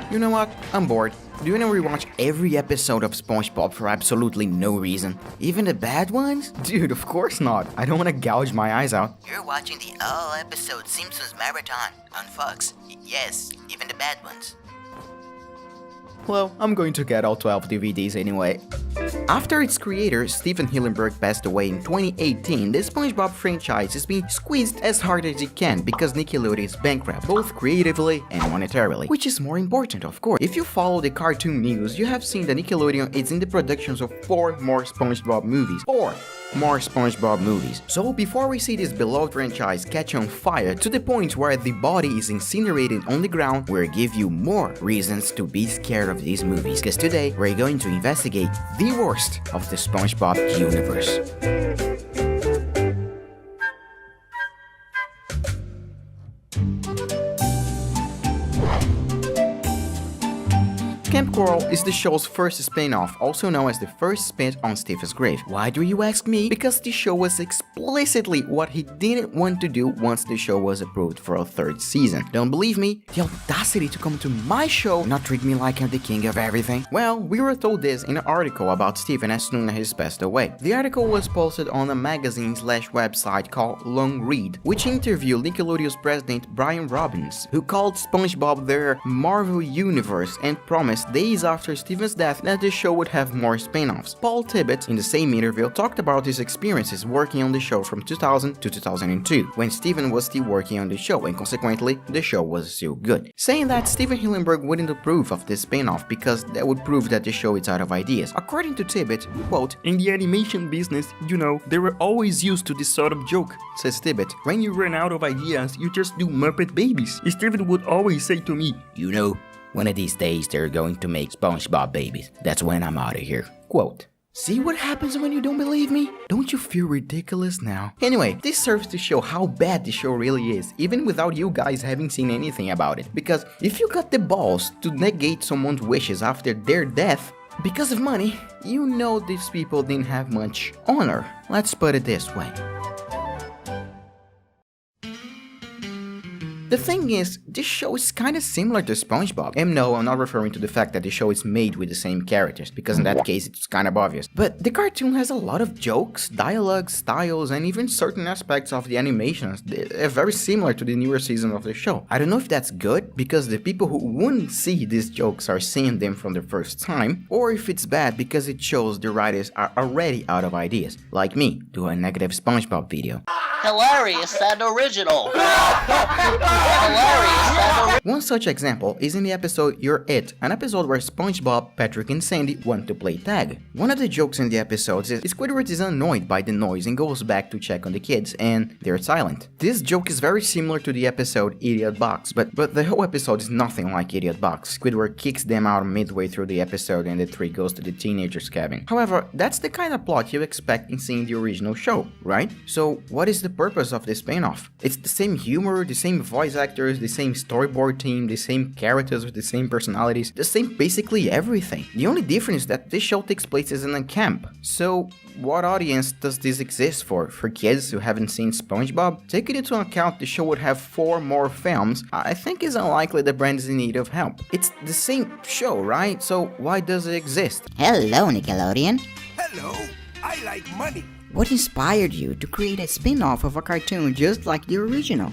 You know what? I'm bored. Do you want to rewatch every episode of SpongeBob for absolutely no reason? Even the bad ones? Dude, of course not. I don't want to gouge my eyes out. You're watching the all-episode Simpsons Marathon on Fox. Yes, even the bad ones. Well, I'm going to get all 12 DVDs anyway. After its creator, Steven Hillenburg, passed away in 2018, the SpongeBob franchise is being squeezed as hard as it can because Nickelodeon is bankrupt, both creatively and monetarily. Which is more important, of course. If you follow the cartoon news, you have seen that Nickelodeon is in the productions of 4 more SpongeBob movies. 4 more SpongeBob movies. So before we see this beloved franchise catch on fire to the point where the body is incinerated on the ground, we'll give you more reasons to be scared of these movies, because today we're going to investigate the worst of the SpongeBob universe. Camp Coral is the show's first spin-off, also known as the first spin on Steven's grave. Why do you ask me? Because the show was explicitly what he didn't want to do once the show was approved for a 3rd season. Don't believe me? The audacity to come to my show, not treat me like I'm the king of everything. Well, we were told this in an article about Steven as soon as he passed away. The article was posted on a magazine/website called Long Read, which interviewed Nickelodeon's president Brian Robbins, who called SpongeBob their Marvel Universe and promised days after Steven's death that the show would have more spin-offs. Paul Tibbett, in the same interview, talked about his experiences working on the show from 2000 to 2002, when Steven was still working on the show and consequently the show was still good, saying that Steven Hillenburg wouldn't approve of this spin-off because that would prove that the show is out of ideas. According to Tibbett, quote, "In the animation business, you know, they were always used to this sort of joke," says Tibbett. "When you run out of ideas, you just do Muppet Babies. Steven would always say to me, you know, one of these days they're going to make SpongeBob babies. That's when I'm out of here." Quote. See what happens when you don't believe me? Don't you feel ridiculous now? Anyway, this serves to show how bad the show really is, even without you guys having seen anything about it. Because if you got the balls to negate someone's wishes after their death because of money, you know these people didn't have much honor. Let's put it this way. The thing is, this show is kinda similar to SpongeBob. And no, I'm not referring to the fact that the show is made with the same characters, because in that case it's kind of obvious. But the cartoon has a lot of jokes, dialogue, styles, and even certain aspects of the animations that are very similar to the newer season of the show. I don't know if that's good, because the people who wouldn't see these jokes are seeing them from the first time, or if it's bad because it shows the writers are already out of ideas, like me, doing a negative SpongeBob video. Hilarious and original. One such example is in the episode You're It, an episode where SpongeBob, Patrick and Sandy want to play tag. One of the jokes in the episode is Squidward is annoyed by the noise and goes back to check on the kids, and they're silent. This joke is very similar to the episode Idiot Box, but the whole episode is nothing like Idiot Box. Squidward kicks them out midway through the episode and the 3 goes to the teenager's cabin. However, that's the kind of plot you expect in seeing the original show, right? So what is the purpose of this spin-off? It's the same humor, the same voice actors, the same storyboard team, the same characters with the same personalities, the same basically everything. The only difference is that this show takes place in a camp. So what audience does this exist for? For kids who haven't seen SpongeBob? Taking into account the show would have 4 more films, I think it's unlikely the brand is in need of help. It's the same show, right? So why does it exist? Hello, Nickelodeon. Hello, I like money. What inspired you to create a spin-off of a cartoon just like the original?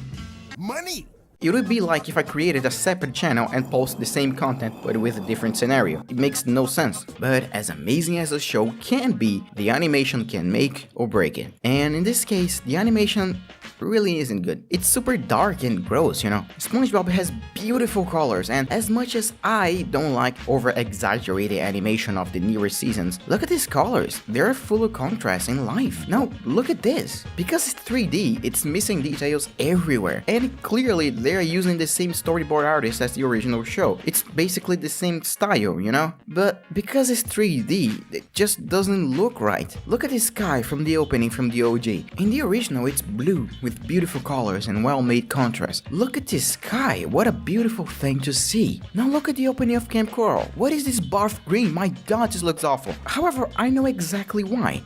Money? It would be like if I created a separate channel and posted the same content but with a different scenario. It makes no sense. But as amazing as a show can be, the animation can make or break it. And in this case, the animation really isn't good. It's super dark and gross, you know. SpongeBob has beautiful colors, and as much as I don't like over-exaggerated animation of the newer seasons, look at these colors. They're full of contrast and life. Now, look at this. Because it's 3D, it's missing details everywhere. And clearly, they're using the same storyboard artist as the original show. It's basically the same style, you know? But because it's 3D, it just doesn't look right. Look at the sky from the opening from the OG. In the original, it's blue, with beautiful colors and well-made contrast. Look at this sky, what a beautiful thing to see. Now look at the opening of Camp Coral. What is this barf green? My god, this looks awful. However, I know exactly why.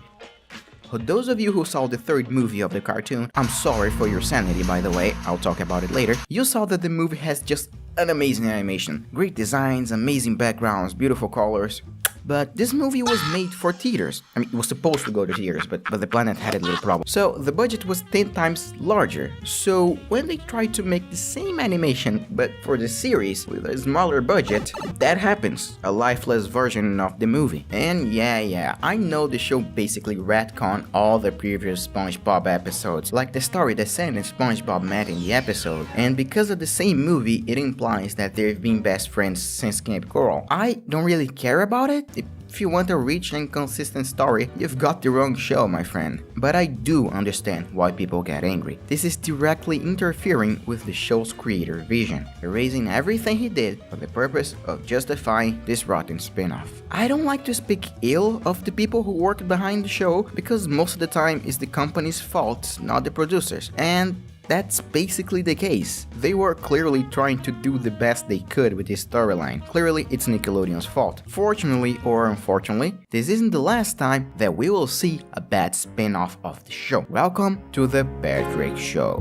For those of you who saw the 3rd movie of the cartoon, I'm sorry for your sanity by the way, I'll talk about it later. You saw that the movie has just an amazing animation, great designs, amazing backgrounds, beautiful colors. But this movie was made for theaters. I mean, it was supposed to go to theaters, but the planet had a little problem. So the budget was 10 times larger. So when they tried to make the same animation, but for the series with a smaller budget, that happens. A lifeless version of the movie. And yeah, I know the show basically retconned all the previous SpongeBob episodes, like the story that Sam and SpongeBob met in the episode. And because of the same movie, it implies that they've been best friends since Camp Coral. I don't really care about it. If you want a rich and consistent story, you've got the wrong show, my friend. But I do understand why people get angry. This is directly interfering with the show's creator vision, erasing everything he did for the purpose of justifying this rotten spin-off. I don't like to speak ill of the people who worked behind the show, because most of the time it's the company's fault, not the producers. And that's basically the case. They were clearly trying to do the best they could with this storyline. Clearly, it's Nickelodeon's fault. Fortunately or unfortunately, this isn't the last time that we will see a bad spin-off of the show. Welcome to the Patrick Show.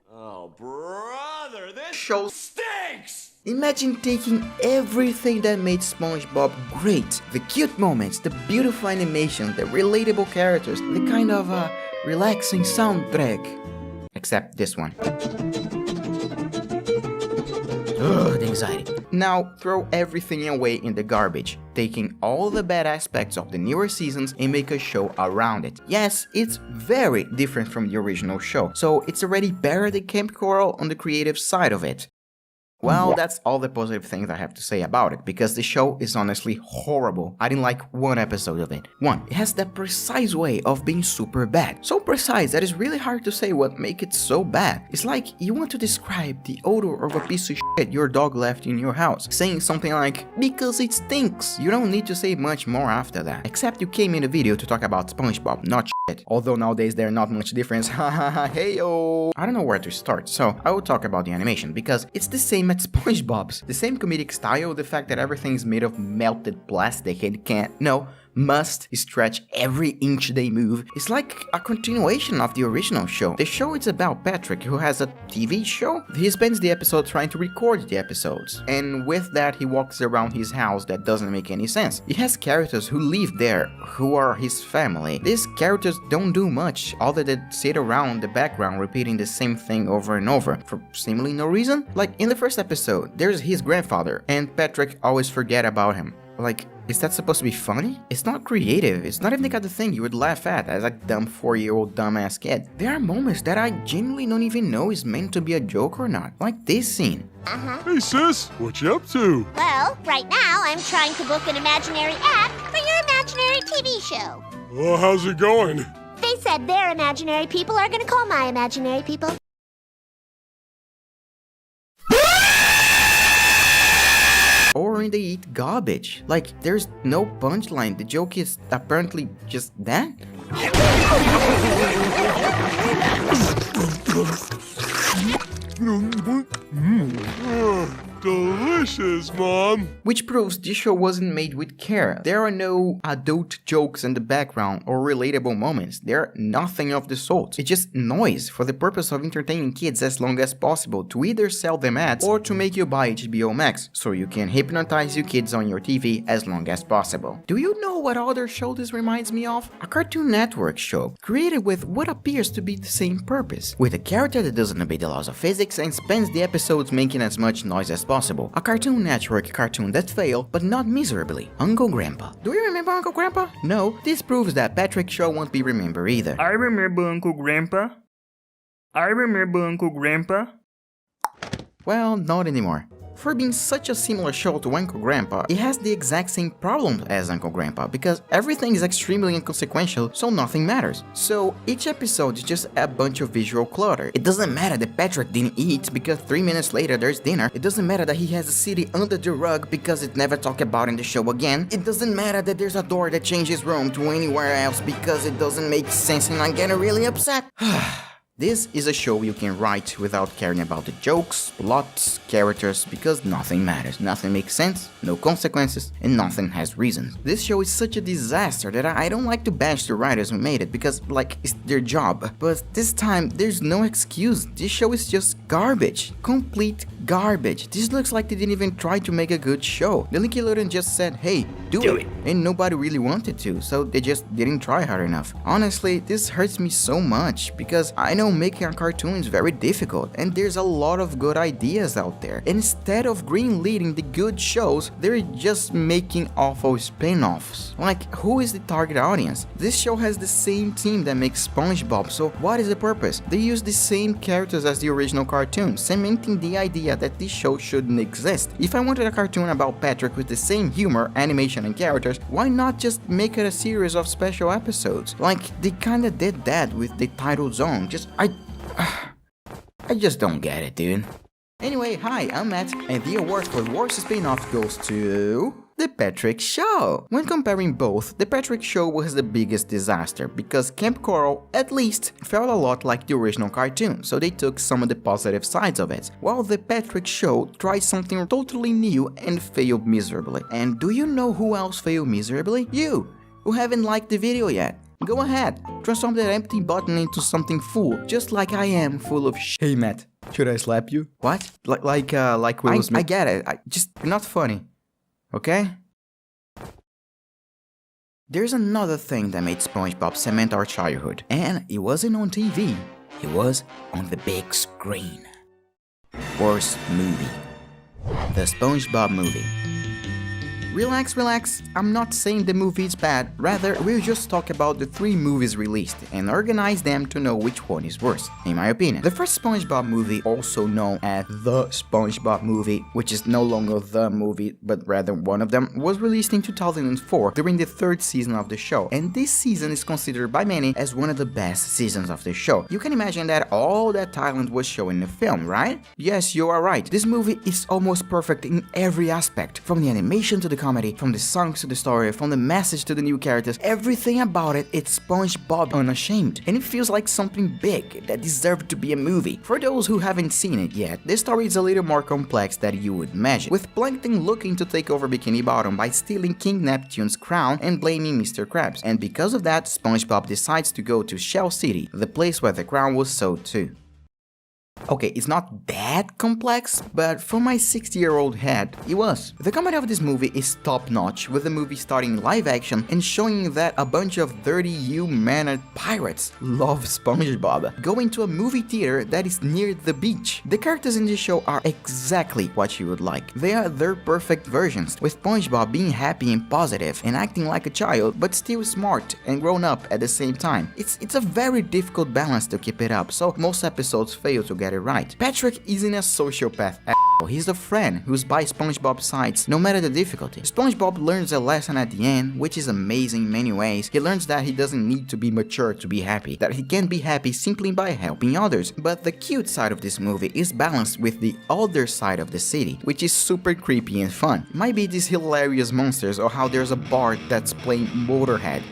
Oh, brother, this Show stinks! Imagine taking everything that made SpongeBob great. The cute moments, the beautiful animation, the relatable characters, the kind of relaxing soundtrack. Except this one. Ugh, the anxiety. Now throw everything away in the garbage, taking all the bad aspects of the newer seasons and make a show around it. Yes, it's very different from the original show, so it's already better than Camp Coral on the creative side of it. Well, that's all the positive things I have to say about it, because the show is honestly horrible. I didn't like one episode of it. One, it has that precise way of being super bad. So precise that it's really hard to say what makes it so bad. It's like you want to describe the odor of a piece of shit your dog left in your house, saying something like, because it stinks. You don't need to say much more after that. Except you came in the video to talk about SpongeBob, not shit. Although nowadays there's not much difference. Hahaha, heyo. I don't know where to start, so I will talk about the animation, because it's the same at SpongeBob's. The same comedic style, the fact that everything's made of melted plastic and must stretch every inch they move. It's like a continuation of the original show. The show is about Patrick, who has a TV show. He spends the episode trying to record the episodes, and with that he walks around his house that doesn't make any sense. He has characters who live there, who are his family. These characters don't do much other than sit around the background repeating the same thing over and over for seemingly no reason. Like in the first episode, there's his grandfather, and Patrick always forget about him. Like, is that supposed to be funny? It's not creative. It's not even the kind of thing you would laugh at as a dumb 4-year-old dumbass kid. There are moments that I genuinely don't even know is meant to be a joke or not. Like this scene. Hey sis, what you up to? Well, right now I'm trying to book an imaginary act for your imaginary TV show. Well, how's it going? They said their imaginary people are gonna call my imaginary people. Or when they eat garbage. Like, there's no punchline. The joke is apparently just that. Delicious, Mom. Which proves this show wasn't made with care. There are no adult jokes in the background or relatable moments. They're nothing of the sort. It's just noise for the purpose of entertaining kids as long as possible, to either sell them ads or to make you buy HBO Max, so you can hypnotize your kids on your TV as long as possible. Do you know what other show this reminds me of? A Cartoon Network show, created with what appears to be the same purpose, with a character that doesn't obey the laws of physics and spends the episodes making as much noise as possible. A Cartoon Network cartoon that failed, but not miserably. Uncle Grandpa. Do you remember Uncle Grandpa? No, this proves that Patrick's show won't be remembered either. I remember Uncle Grandpa. I remember Uncle Grandpa. Well, not anymore. For being such a similar show to Uncle Grandpa, it has the exact same problems as Uncle Grandpa, because everything is extremely inconsequential, so nothing matters. So each episode is just a bunch of visual clutter. It doesn't matter that Patrick didn't eat because 3 minutes later there's dinner. It doesn't matter that he has a city under the rug because it's never talked about in the show again. It doesn't matter that there's a door that changes room to anywhere else because it doesn't make sense and I'm getting really upset. This is a show you can write without caring about the jokes, plots, characters, because nothing matters, nothing makes sense, no consequences, and nothing has reasons. This show is such a disaster that I don't like to bash the writers who made it because, like, it's their job. But this time, there's no excuse. This show is just garbage. Complete garbage. This looks like they didn't even try to make a good show. The Nickelodeon just said, hey, do it. And nobody really wanted to, so they just didn't try hard enough. Honestly, this hurts me so much because I know making a cartoon is very difficult and there's a lot of good ideas out there. Instead of greenlighting the good shows, they're just making awful spin-offs. Like, who is the target audience? This show has the same team that makes SpongeBob, so what is the purpose? They use the same characters as the original cartoon, cementing the idea that this show shouldn't exist. If I wanted a cartoon about Patrick with the same humor, animation, and characters, why not just make it a series of special episodes? Like, they kinda did that with the title Zone. I just don't get it, dude. Anyway, hi, I'm Matt, and the award for worst spin-off goes to The Patrick Show. When comparing both, The Patrick Show was the biggest disaster because Camp Coral, at least, felt a lot like the original cartoon, so they took some of the positive sides of it, while The Patrick Show tried something totally new and failed miserably. And do you know who else failed miserably? You, who haven't liked the video yet. Go ahead, transform that empty button into something full, just like I am full of sh. Hey Matt, should I slap you? What? Like Will Smith? I get it, you're not funny. Okay? There's another thing that made SpongeBob cement our childhood, and it wasn't on TV, it was on the big screen. Worst movie. The SpongeBob movie. Relax, I'm not saying the movie is bad, rather we'll just talk about the 3 movies released and organize them to know which one is worse, in my opinion. The first SpongeBob movie, also known as The SpongeBob Movie, which is no longer the movie but rather one of them, was released in 2004 during the 3rd season of the show, and this season is considered by many as one of the best seasons of the show. You can imagine that all that talent was shown in the film, right? Yes, you are right. This movie is almost perfect in every aspect, from the animation to the comedy, from the songs to the story, from the message to the new characters, everything about it, it's SpongeBob unashamed, and it feels like something big that deserved to be a movie. For those who haven't seen it yet, the story is a little more complex than you would imagine, with Plankton looking to take over Bikini Bottom by stealing King Neptune's crown and blaming Mr. Krabs, and because of that, SpongeBob decides to go to Shell City, the place where the crown was sold to. Okay, it's not that complex, but for my 60-year-old head, it was. The comedy of this movie is top-notch, with the movie starting live action and showing that a bunch of dirty, ill-mannered pirates love SpongeBob, going to a movie theater that is near the beach. The characters in this show are exactly what you would like. They are their perfect versions, with SpongeBob being happy and positive and acting like a child, but still smart and grown up at the same time. It's a very difficult balance to keep it up, so most episodes fail to get it right. Patrick isn't a sociopath at all. He's a friend who's by SpongeBob's sides no matter the difficulty. SpongeBob learns a lesson at the end, which is amazing in many ways. He learns that he doesn't need to be mature to be happy, that he can be happy simply by helping others. But the cute side of this movie is balanced with the other side of the city, which is super creepy and fun. Might be these hilarious monsters or how there's a bard that's playing Motorhead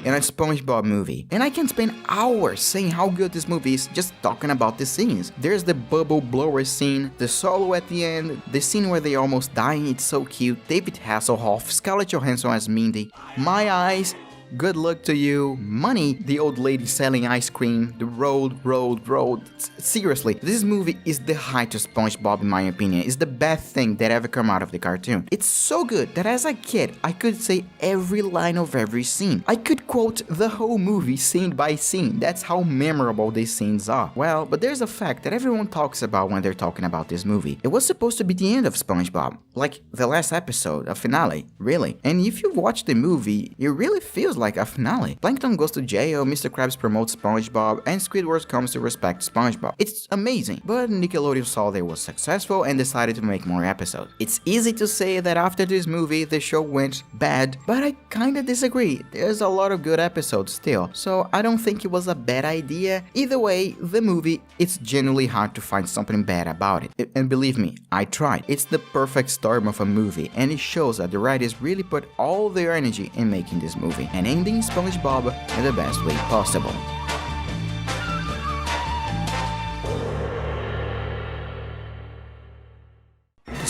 in a SpongeBob movie. And I can spend hours saying how good this movie is just talking about the scenes. There's the bubble blower scene, the solo at the end, the scene where they almost dying, it's so cute, David Hasselhoff, Scarlett Johansson as Mindy, My Eyes, Good Luck to You, Money, the old lady selling ice cream, the road. Seriously, this movie is the height of SpongeBob in my opinion. It's the best thing that ever come out of the cartoon. It's so good that as a kid, I could say every line of every scene. I could quote the whole movie scene by scene. That's how memorable these scenes are. Well, but there's a fact that everyone talks about when they're talking about this movie. It was supposed to be the end of SpongeBob, like the last episode, a finale, really. And if you watch the movie, it really feels like a finale. Plankton goes to jail, Mr. Krabs promotes SpongeBob, and Squidward comes to respect SpongeBob. It's amazing, but Nickelodeon saw they was successful and decided to make more episodes. It's easy to say that after this movie, the show went bad, but I kinda disagree. There's a lot of good episodes still, so I don't think it was a bad idea. Either way, the movie, it's genuinely hard to find something bad about it. And believe me, I tried. It's the perfect storm of a movie, and it shows that the writers really put all their energy in making this movie and ending SpongeBob in the best way possible.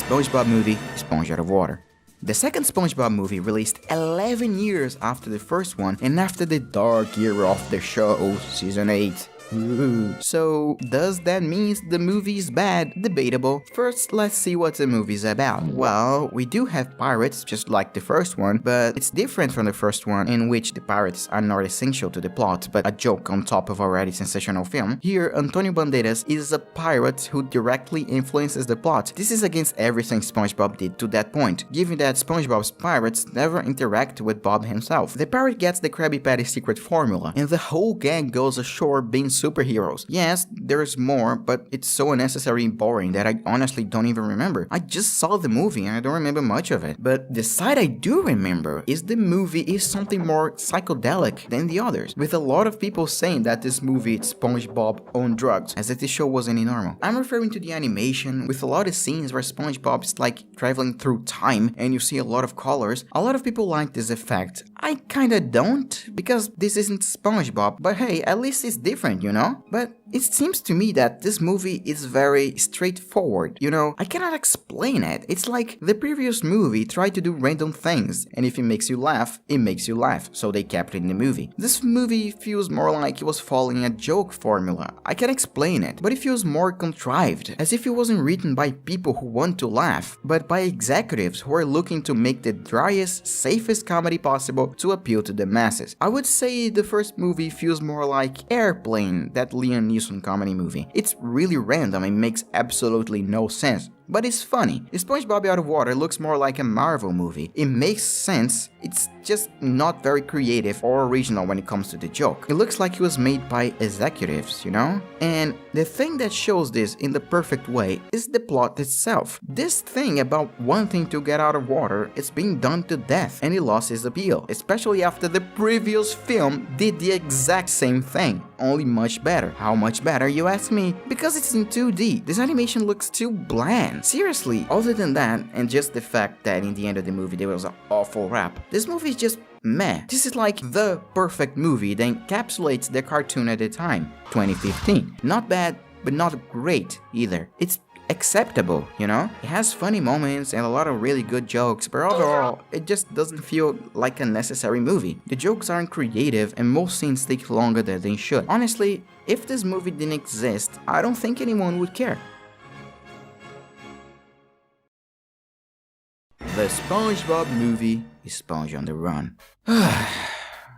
SpongeBob movie, Sponge Out of Water. The second SpongeBob movie released 11 years after the first one and after the dark era of the show, season 8. Ooh. So, does that mean the movie is bad? Debatable. First, let's see what the movie's about. Well, we do have pirates, just like the first one, but it's different from the first one, in which the pirates are not essential to the plot, but a joke on top of already sensational film. Here, Antonio Banderas is a pirate who directly influences the plot. This is against everything SpongeBob did to that point, given that SpongeBob's pirates never interact with Bob himself. The pirate gets the Krabby Patty secret formula, and the whole gang goes ashore being superheroes. Yes, there's more, but it's so unnecessary and boring that I honestly don't even remember. I just saw the movie and I don't remember much of it. But the side I do remember is the movie is something more psychedelic than the others, with a lot of people saying that this movie is SpongeBob on drugs, as if the show was any normal. I'm referring to the animation, with a lot of scenes where SpongeBob is like traveling through time and you see a lot of colors. A lot of people like this effect. I kinda don't, because this isn't SpongeBob, but hey, at least it's different, you know? But it seems to me that this movie is very straightforward, you know? I cannot explain it. It's like the previous movie tried to do random things, and if it makes you laugh, it makes you laugh, so they kept it in the movie. This movie feels more like it was following a joke formula. I can't explain it, but it feels more contrived, as if it wasn't written by people who want to laugh, but by executives who are looking to make the driest, safest comedy possible to appeal to the masses. I would say the first movie feels more like Airplane, that Liam Neeson comedy movie. It's really random and makes absolutely no sense, but it's funny. SpongeBob Out of Water looks more like a Marvel movie. It makes sense, it's just not very creative or original when it comes to the joke. It looks like it was made by executives, you know? And the thing that shows this in the perfect way is the plot itself. This thing about wanting to get out of water is being done to death, and it lost its appeal, especially after the previous film did the exact same thing, only much better. How much better, you ask me? Because it's in 2D. This animation looks too bland. Seriously, other than that, and just the fact that in the end of the movie there was an awful rap, this movie is just meh. This is like the perfect movie that encapsulates the cartoon at the time, 2015. Not bad, but not great either. It's acceptable, you know? It has funny moments and a lot of really good jokes, but overall, it just doesn't feel like a necessary movie. The jokes aren't creative and most scenes take longer than they should. Honestly, if this movie didn't exist, I don't think anyone would care. The SpongeBob movie is Sponge on the Run.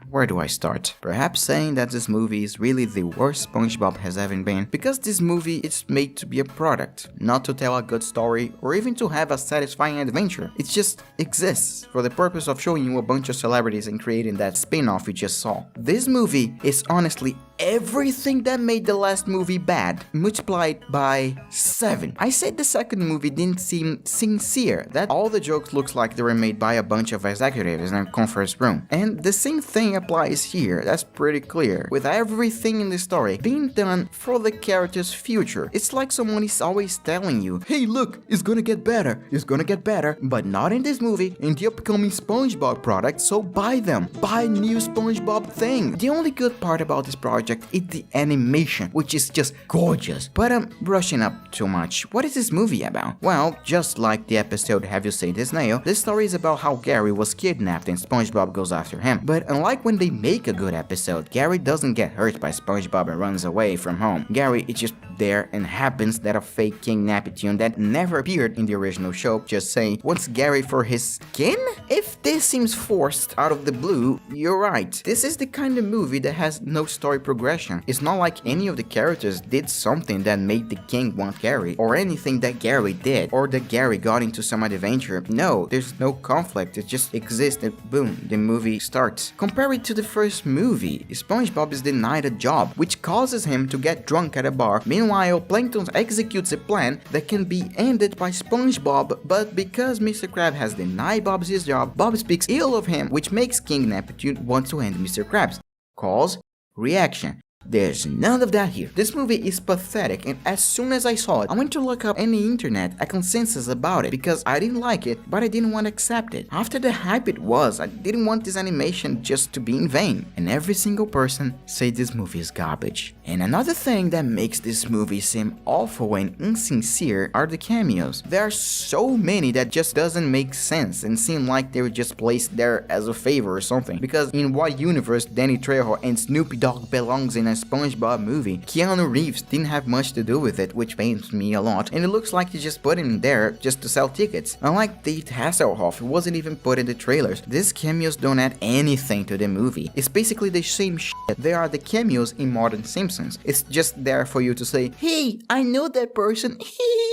Where do I start? Perhaps saying that this movie is really the worst SpongeBob has ever been, because this movie is made to be a product, not to tell a good story or even to have a satisfying adventure. It just exists for the purpose of showing you a bunch of celebrities and creating that spin-off you just saw. This movie is honestly everything that made the last movie bad, multiplied by 7. I said the second movie didn't seem sincere, that all the jokes looks like they were made by a bunch of executives in a conference room. And the same thing applies here, that's pretty clear, with everything in the story being done for the character's future. It's like someone is always telling you, hey look, it's gonna get better, but not in this movie, in the upcoming SpongeBob product, so buy them, buy new SpongeBob thing. The only good part about this project is the animation, which is just gorgeous. But I'm rushing up too much. What is this movie about? Well, just like the episode Have You Seen the Snail, this story is about how Gary was kidnapped and SpongeBob goes after him. But unlike when they make a good episode, Gary doesn't get hurt by SpongeBob and runs away from home. Gary is just there and happens that a fake King Neptune that never appeared in the original show, just saying, wants Gary for his skin? If this seems forced out of the blue, you're right. This is the kind of movie that has no story progression. It's not like any of the characters did something that made the king want Gary, or anything that Gary did, or that Gary got into some adventure. No, there's no conflict, it just exists and boom, the movie starts. Compare it to the first movie. SpongeBob is denied a job, which causes him to get drunk at a bar. Meanwhile, Plankton executes a plan that can be ended by SpongeBob, but because Mr. Krabs has denied Bob his job, Bob speaks ill of him, which makes King Neptune want to end Mr. Krabs. Cause, reaction. There's none of that here. This movie is pathetic, and as soon as I saw it, I went to look up on the internet a consensus about it because I didn't like it, but I didn't want to accept it. After the hype it was, I didn't want this animation just to be in vain, and every single person said this movie is garbage. And another thing that makes this movie seem awful and insincere are the cameos. There are so many that just doesn't make sense and seem like they were just placed there as a favor or something. Because in what universe Danny Trejo and Snoop Dogg belongs in a SpongeBob movie? Keanu Reeves didn't have much to do with it, which pains me a lot, and it looks like he just put him there just to sell tickets. Unlike David Hasselhoff, who wasn't even put in the trailers, these cameos don't add anything to the movie. It's basically the same shit. They are the cameos in Modern Simpsons. It's just there for you to say, hey, I know that person,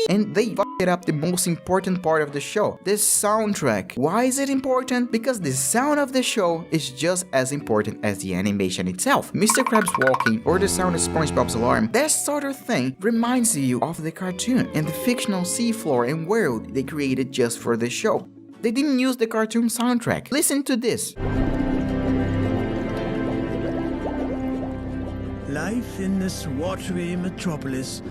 and they f***ed up the most important part of the show, the soundtrack. Why is it important? Because the sound of the show is just as important as the animation itself. Mr. Krabs walking or the sound of SpongeBob's alarm, that sort of thing reminds you of the cartoon and the fictional seafloor and world they created just for the show. They didn't use the cartoon soundtrack. Listen to this. Life in this watery metropolis.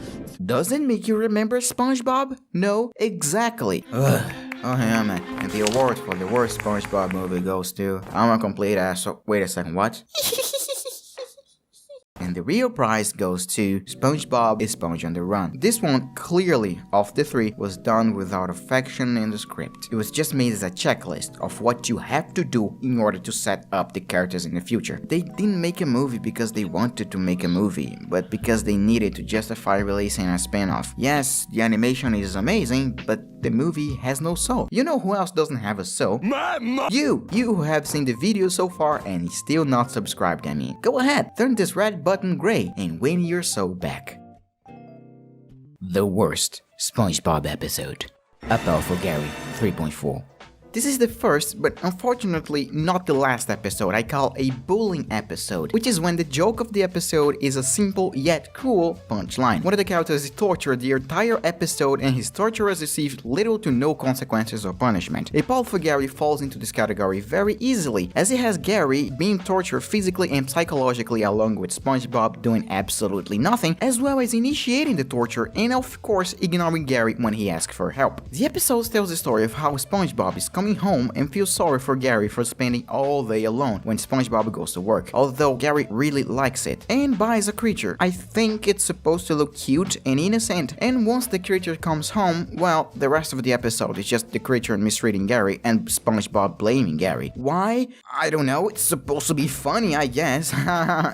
Does it make you remember SpongeBob? No, exactly. Ugh. Oh yeah, man. And the award for the worst SpongeBob movie goes to... I'm a complete asshole. Wait a second, what? And the real prize goes to SpongeBob is Sponge on the Run. This one, clearly, of the three, was done without affection in the script. It was just made as a checklist of what you have to do in order to set up the characters in the future. They didn't make a movie because they wanted to make a movie, but because they needed to justify releasing a spin-off. Yes, the animation is amazing, but the movie has no soul. You know who else doesn't have a soul? You who have seen the video so far and is still not subscribed, I mean. Go ahead, turn this red button gray and win your soul back. The worst SpongeBob episode. A Powerful Gary 3.4. This is the first, but unfortunately not the last episode I call a bullying episode, which is when the joke of the episode is a simple yet cruel punchline. One of the characters is tortured the entire episode and his torturers received little to no consequences or punishment. A powerful Gary falls into this category very easily, as it has Gary being tortured physically and psychologically along with SpongeBob doing absolutely nothing, as well as initiating the torture and of course ignoring Gary when he asks for help. The episode tells the story of how SpongeBob is coming home and feels sorry for Gary for spending all day alone when SpongeBob goes to work, although Gary really likes it, and buys a creature. I think it's supposed to look cute and innocent, and once the creature comes home, well, the rest of the episode is just the creature mistreating Gary and SpongeBob blaming Gary. Why? I don't know, it's supposed to be funny, I guess.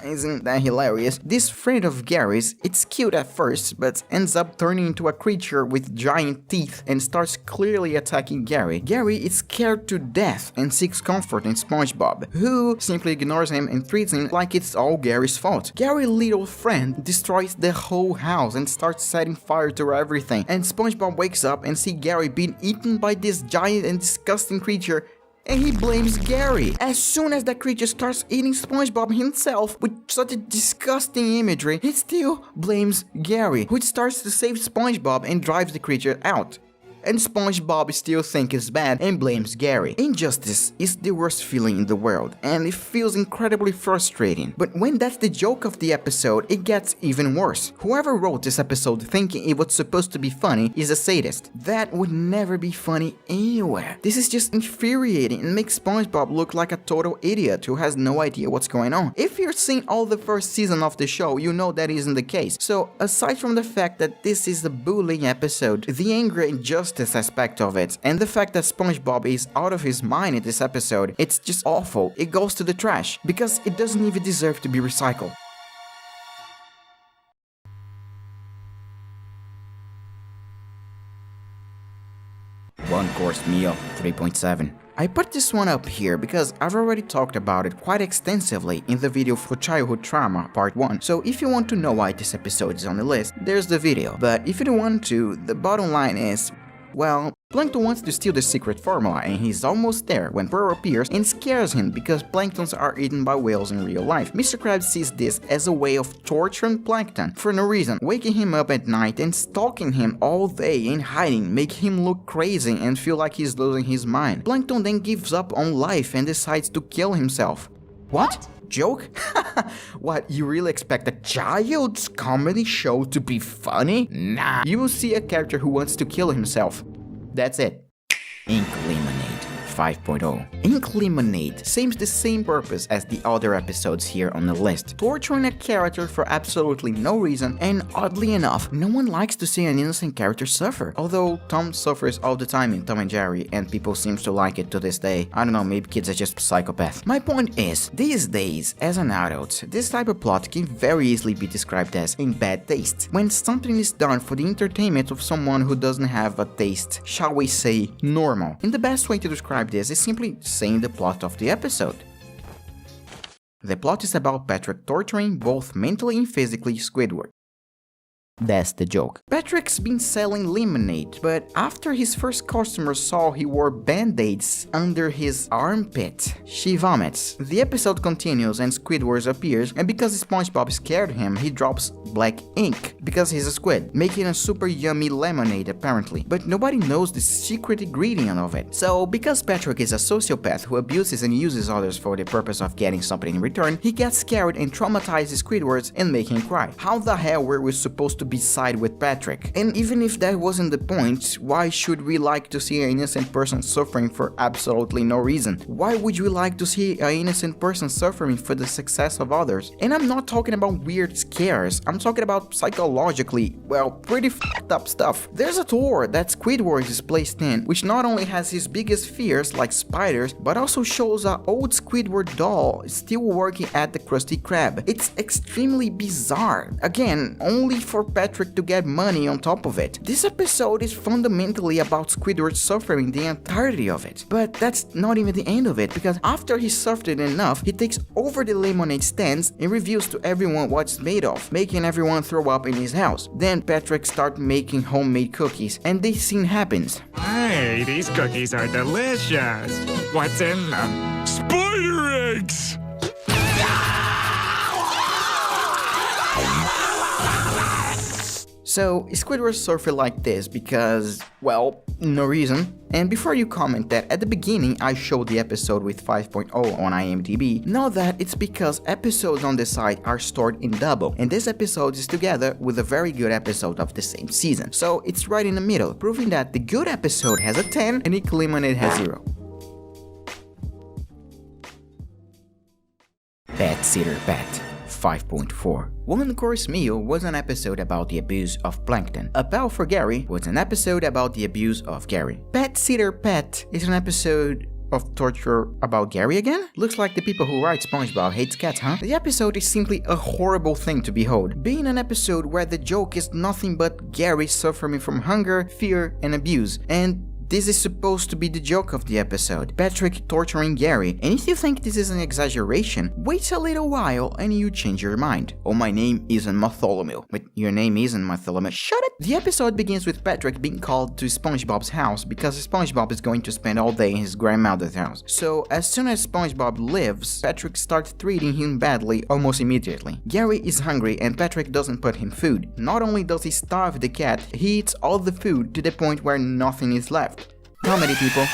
Isn't that hilarious? This friend of Gary's, it's cute at first, but ends up turning into a creature with giant teeth and starts clearly attacking Gary. Gary is scared to death and seeks comfort in SpongeBob, who simply ignores him and treats him like it's all Gary's fault. Gary's little friend destroys the whole house and starts setting fire to everything, and SpongeBob wakes up and sees Gary being eaten by this giant and disgusting creature, and he blames Gary. As soon as that creature starts eating SpongeBob himself with such a disgusting imagery, he still blames Gary, who starts to save SpongeBob and drives the creature out. And SpongeBob still thinks it's bad and blames Gary. Injustice is the worst feeling in the world, and it feels incredibly frustrating. But when that's the joke of the episode, it gets even worse. Whoever wrote this episode thinking it was supposed to be funny is a sadist. That would never be funny anywhere. This is just infuriating and makes SpongeBob look like a total idiot who has no idea what's going on. If you've seen all the first season of the show, you know that isn't the case. So aside from the fact that this is a bullying episode, the anger and injustice aspect of it, and the fact that SpongeBob is out of his mind in this episode, it's just awful. It goes to the trash, because it doesn't even deserve to be recycled. One course meal 3.7. I put this one up here because I've already talked about it quite extensively in the video for Childhood Trauma Part 1, so if you want to know why this episode is on the list, there's the video. But if you don't want to, the bottom line is, well, Plankton wants to steal the secret formula and he's almost there when Pearl appears and scares him because planktons are eaten by whales in real life. Mr. Krabs sees this as a way of torturing Plankton for no reason, waking him up at night and stalking him all day and hiding, making him look crazy and feel like he's losing his mind. Plankton then gives up on life and decides to kill himself. What? Joke? What, you really expect a child's comedy show to be funny? Nah. You will see a character who wants to kill himself. That's it. Ink Lemonade 5.0. Ink Lemonade seems the same purpose as the other episodes here on the list, torturing a character for absolutely no reason, and oddly enough, no one likes to see an innocent character suffer. Although Tom suffers all the time in Tom and Jerry, and people seem to like it to this day. I don't know, maybe kids are just psychopaths. My point is, these days, as an adult, this type of plot can very easily be described as in bad taste, when something is done for the entertainment of someone who doesn't have a taste, shall we say, normal. And the best way to describe this is simply saying the plot of the episode. The plot is about Patrick torturing both mentally and physically Squidward. That's the joke. Patrick's been selling lemonade, but after his first customer saw he wore band-aids under his armpit, she vomits. The episode continues and Squidward appears, and because SpongeBob scared him, he drops black ink, because he's a squid, making a super yummy lemonade apparently. But nobody knows the secret ingredient of it. So, because Patrick is a sociopath who abuses and uses others for the purpose of getting something in return, he gets scared and traumatizes Squidward and makes him cry. How the hell were we supposed to side with Patrick? And even if that wasn't the point, why should we like to see an innocent person suffering for absolutely no reason? Why would you like to see an innocent person suffering for the success of others? And I'm not talking about weird scares, I'm talking about psychologically, well, pretty fucked up stuff. There's a tour that Squidward is placed in, which not only has his biggest fears like spiders, but also shows an old Squidward doll still working at the Krusty Krab. It's extremely bizarre. Again, only for Patrick to get money on top of it. This episode is fundamentally about Squidward suffering the entirety of it. But that's not even the end of it, because after he suffered enough, he takes over the lemonade stands and reveals to everyone what it's made of, making everyone throw up in his house. Then Patrick starts making homemade cookies, and this scene happens. Hey, these cookies are delicious. What's in them? Spider eggs! So, Squidward suffered like this because, well, no reason. And before you comment that at the beginning I showed the episode with 5.0 on IMDb, know that it's because episodes on the site are stored in double, and this episode is together with a very good episode of the same season. So it's right in the middle, proving that the good episode has a 10 and Ink Lemonade has 0. Pet Sitter Pet 5.4. One Course Meal was an episode about the abuse of Plankton. A Pal for Gary was an episode about the abuse of Gary. Pet Sitter Pet is an episode of torture about Gary again? Looks like the people who write SpongeBob hates cats, huh? The episode is simply a horrible thing to behold, being an episode where the joke is nothing but Gary suffering from hunger, fear, and abuse, and this is supposed to be the joke of the episode, Patrick torturing Gary, and if you think this is an exaggeration, wait a little while and you change your mind. Oh, my name isn't Bartholomew. But your name isn't Bartholomew. Shut it! The episode begins with Patrick being called to SpongeBob's house because SpongeBob is going to spend all day in his grandmother's house. So as soon as SpongeBob leaves, Patrick starts treating him badly almost immediately. Gary is hungry and Patrick doesn't put him food. Not only does he starve the cat, he eats all the food to the point where nothing is left. Comedy, people.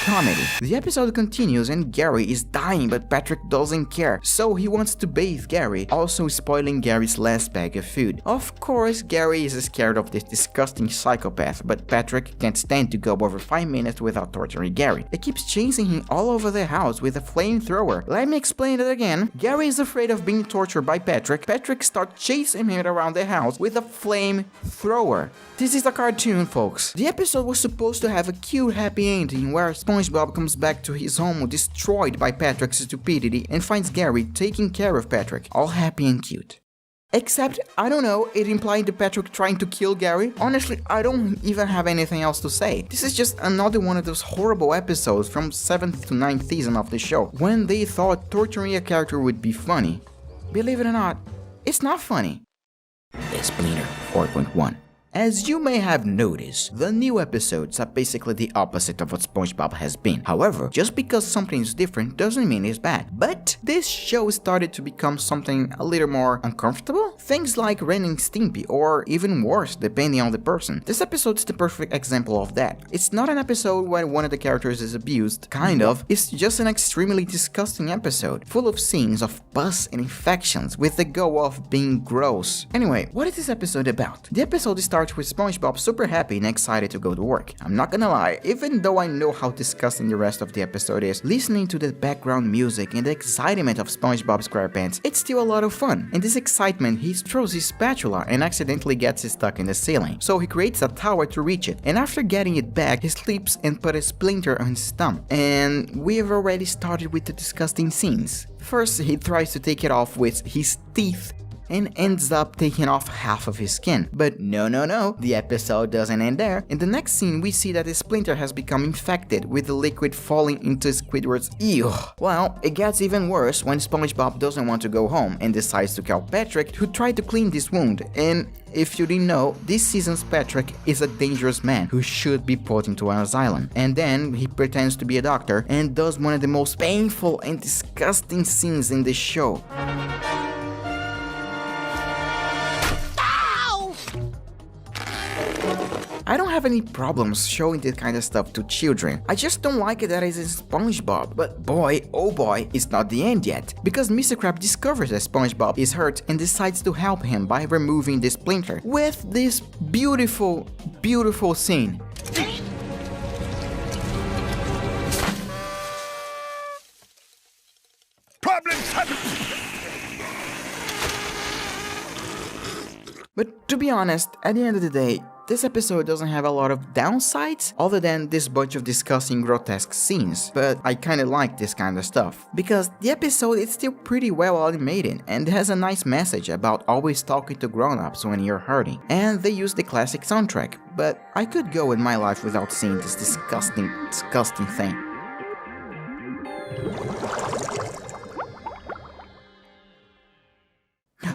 Comedy. The episode continues and Gary is dying, but Patrick doesn't care, so he wants to bathe Gary, also spoiling Gary's last bag of food. Of course, Gary is scared of this disgusting psychopath, but Patrick can't stand to go over 5 minutes without torturing Gary. He keeps chasing him all over the house with a flamethrower. Let me explain it again. Gary is afraid of being tortured by Patrick. Patrick starts chasing him around the house with a flamethrower. This is a cartoon, folks. The episode was supposed to have a cute happy ending where SpongeBob comes back to his home destroyed by Patrick's stupidity and finds Gary taking care of Patrick, all happy and cute. Except, I don't know, it implied Patrick trying to kill Gary. Honestly, I don't even have anything else to say. This is just another one of those horrible episodes from 7th to 9th season of the show, when they thought torturing a character would be funny. Believe it or not, it's not funny. The Splinter 4.1. As you may have noticed, the new episodes are basically the opposite of what SpongeBob has been. However, just because something is different doesn't mean it's bad. But this show started to become something a little more uncomfortable. Things like Ren and Stimpy, or even worse, depending on the person. This episode is the perfect example of that. It's not an episode where one of the characters is abused, kind of. It's just an extremely disgusting episode, full of scenes of pus and infections, with the goal of being gross. Anyway, what is this episode about? The episode starts starts with SpongeBob super happy and excited to go to work. I'm not gonna lie, even though I know how disgusting the rest of the episode is, listening to the background music and the excitement of SpongeBob SquarePants, it's still a lot of fun. In this excitement, he throws his spatula and accidentally gets it stuck in the ceiling. So he creates a tower to reach it, and after getting it back, he sleeps and put a splinter on his thumb. And we have already started with the disgusting scenes. First, he tries to take it off with his teeth and ends up taking off half of his skin. But no, the episode doesn't end there. In the next scene, we see that the splinter has become infected with the liquid falling into Squidward's ew. Well, it gets even worse when SpongeBob doesn't want to go home and decides to call Patrick, who tried to clean this wound. And if you didn't know, this season's Patrick is a dangerous man who should be put into an asylum. And then he pretends to be a doctor and does one of the most painful and disgusting scenes in the show. I don't have any problems showing this kind of stuff to children. I just don't like it that it's in SpongeBob. But boy, oh boy, it's not the end yet. Because Mr. Krabs discovers that SpongeBob is hurt and decides to help him by removing the splinter with this beautiful, beautiful scene. But to be honest, at the end of the day, this episode doesn't have a lot of downsides other than this bunch of disgusting grotesque scenes, but I kinda like this kind of stuff. Because the episode is still pretty well animated and has a nice message about always talking to grown-ups when you're hurting. And they use the classic soundtrack, but I could go in my life without seeing this disgusting thing.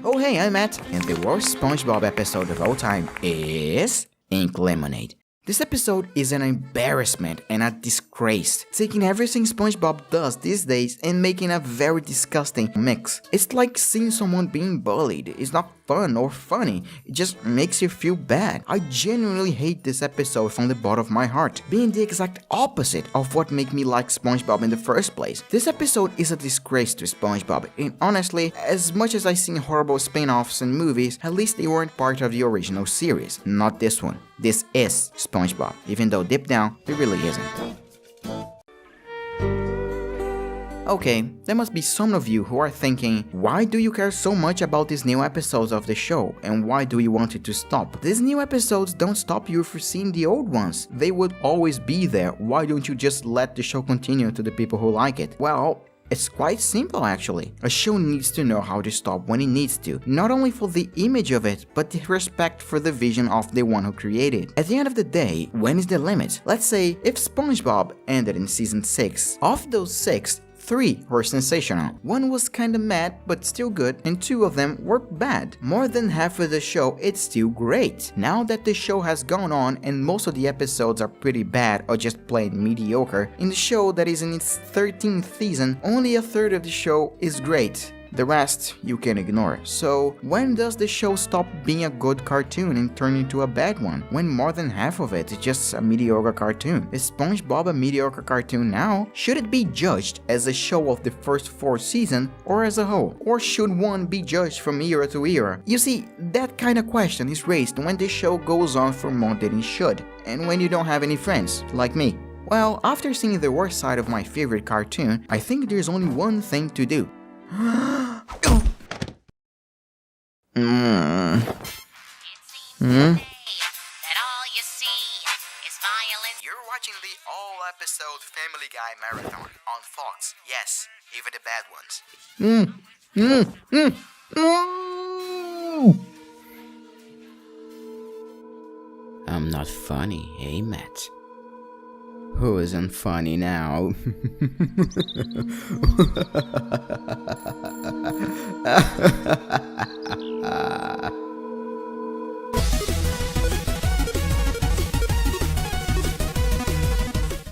Oh hey, I'm Matt, and the worst SpongeBob episode of all time is Ink Lemonade. This episode is an embarrassment and a disgrace, taking everything SpongeBob does these days and making a very disgusting mix. It's like seeing someone being bullied. It's not fun or funny, it just makes you feel bad. I genuinely hate this episode from the bottom of my heart, being the exact opposite of what made me like SpongeBob in the first place. This episode is a disgrace to SpongeBob, and honestly, as much as I've seen horrible spin-offs and movies, at least they weren't part of the original series. Not this one. This is SpongeBob, even though deep down, it really isn't. Okay, there must be some of you who are thinking, why do you care so much about these new episodes of the show, and why do you want it to stop? These new episodes don't stop you from seeing the old ones. They would always be there. Why don't you just let the show continue to the people who like it? Well, it's quite simple actually. A show needs to know how to stop when it needs to, not only for the image of it, but the respect for the vision of the one who created. At the end of the day, when is the limit? Let's say if SpongeBob ended in season 6, of those 6, 3 were sensational, 1 was kinda mad but still good, and 2 of them were bad. More than half of the show, it's still great. Now that the show has gone on and most of the episodes are pretty bad or just plain mediocre, in the show that is in its 13th season, only a third of the show is great. The rest you can ignore. So when does the show stop being a good cartoon and turn into a bad one? When more than half of it is just a mediocre cartoon. Is SpongeBob a mediocre cartoon now? Should it be judged as a show of the first 4 seasons or as a whole? Or should one be judged from era to era? You see, that kind of question is raised when the show goes on for more than it should, and when you don't have any friends, like me. Well, after seeing the worst side of my favorite cartoon, I think there's only one thing to do. You're watching the all-episode Family Guy marathon on Fox. Yes, even the bad ones. I'm not funny, hey Matt? Who isn't funny now?